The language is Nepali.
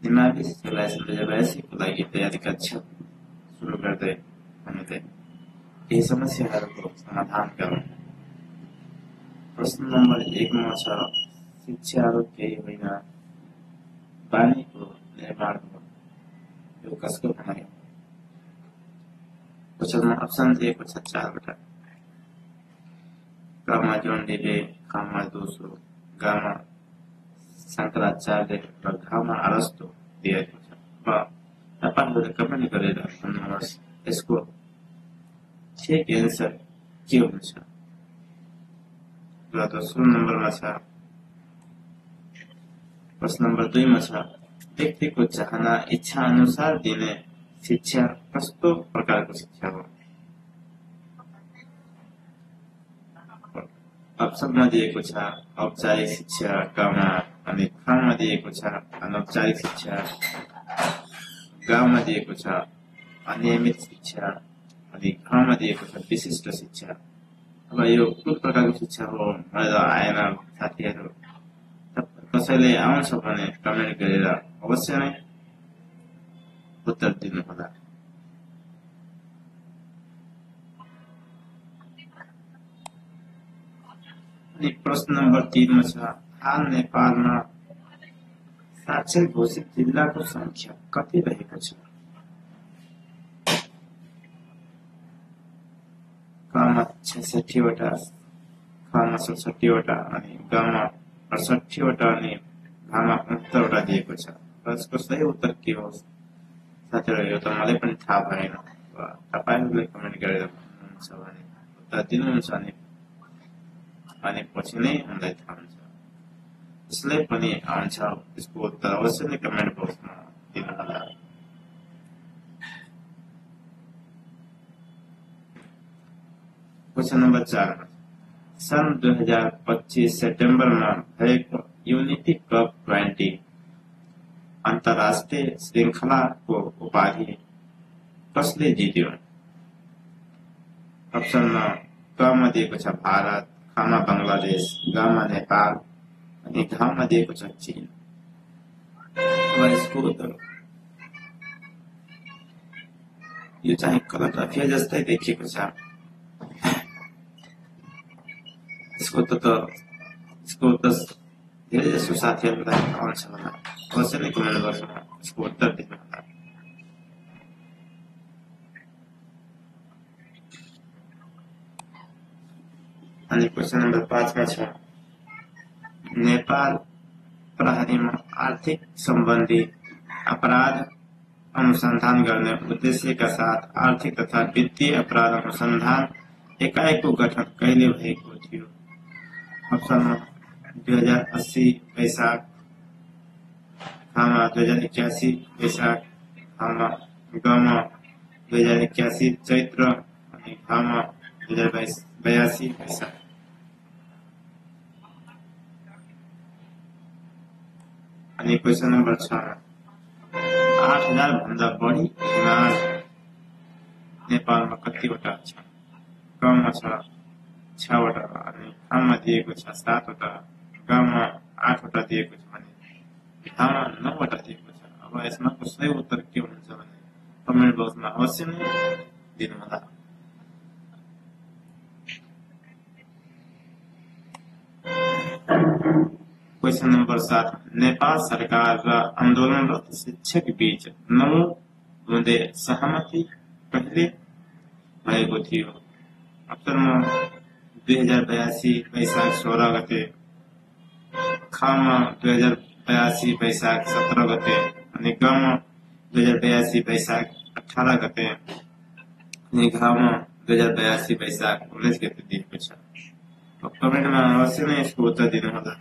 दिमागी सिलाइस 2082 को लागि तयारी कक्षा सुरु गर्दै हुनुहुँदै केही समस्याहरूको समाधान गरौँ। प्रश्न नम्बर 1 मा छ शिक्षाहरू केही होइन बानीको निर्माण हो, यो कसको भनाइ हो? क्वेशनमा अप्सन दिएको छ 4 वटा। कमा जोन्डीले, खमा दोस्रो, गामा शङ्कराचार्य र घामा अरस्तो दिएको छ। तपाईँहरूले कमेन्ट गरेर भन्नुहोस् यसको ठिक एन्सर के हुन्छ। र दोस्रो नम्बरमा छ प्रश्न नम्बर 2 मा छ व्यक्तिको चाहना इच्छा अनुसार दिने शिक्षा कस्तो प्रकारको शिक्षा हो? अप्सनमा दिएको छ औपचारिक शिक्षा गाउँमा, अनि खमा दिएको छ अनौपचारिक शिक्षा, गाउँमा दिएको छ अनियमित शिक्षा, अनि खमा दिएको छ विशिष्ट शिक्षा। अब यो कुन प्रकारको शिक्षा हो मलाई आएन साथीहरू, कसैले आउँछ भने कमेन्ट गरेर अवश्य नै उत्तर दिनुहोला। अनि प्रश्न नम्बर 3 मा छ हाल नेपालमा साक्षर घोषित जिल्लाको संख्या कति रहेको छ? कमा 66 वटा, खमा 67 वटा, अनि गमा 68 वटा, अनि घामा 69 वटा दिएको छ। यसको सही उत्तर के हो साथीहरू, यो त मलाई पनि थाहा भएन। तपाईँहरूले कमेन्ट गरेर भन्नुहुन्छ भने उत्तर दिनुहुन्छ अनि पछि नै हामीलाई थाहा हुन्छ। जसले पनि आउँछ यसको उत्तर अवश्य नै कमेन्ट बक्समा दिनुहोला। क्वेशन नम्बर 4 सन् 2025 सेप्टेम्बरमा भएको युनिटी कप 20 अन्तर्राष्ट्रिय श्रृङ्खलाको उपाधि कसले जित्यो? अप्सनमा कमा दिएको छ भारत, खमा बङ्गलादेश, गमा नेपाल, अनि घामा दिएको छ चीन। अब यसको उत्तर यो चाहिँ कलरफिया जस्तै देखिएको छ। यसको उत्तर धेरै जसो साथीहरूलाई आउँछ होला, अवश्य नै कमेन्ट बक्समा यसको उत्तर दिनुहोला। अनि क्वेशन नम्बर 5 मा छ नेपाल प्रहरीमा आर्थिक सम्बन्धी अपराध अनुसन्धान गर्ने उद्देश्यका साथ आर्थिक तथा वित्तीय अपराध अनुसन्धान एकाइको गठन कहिले भएको थियो? अप्सनमा 2080 वैशाख, खमा 2081 वैशाख, गमा 2081 चैत्र, अनि घामा 2082 वैशाख। अनि क्वेशन नम्बर 6 8000 भन्दा बढी हिमाल नेपालमा कतिवटा छ? कमा छ 6 वटा, अनि खमा दिएको छ 7 वटा, गमा 8 वटा दिएको छ, भने घामा 9 वटा दिएको छ। अब यसमा सही उत्तर के हुन्छ भने कमेन्ट बक्समा अवश्य नै दिनुहोला। क्वेशन नम्बर 7 नेपाल सरकार र आन्दोलनरत शिक्षक बीच 9 बुँदे सहमति कहिले भएको थियो? अप्सनमा 2082 वैशाख 16 गते, खमा 2082 वैशाख 17 गते, अनि गमा 2082 वैशाख 18 गते, अनि घामा 2082 वैशाख 19 गते दिएको छ। कमेन्टमा अवश्य नै यसको उत्तर दिनुहोला।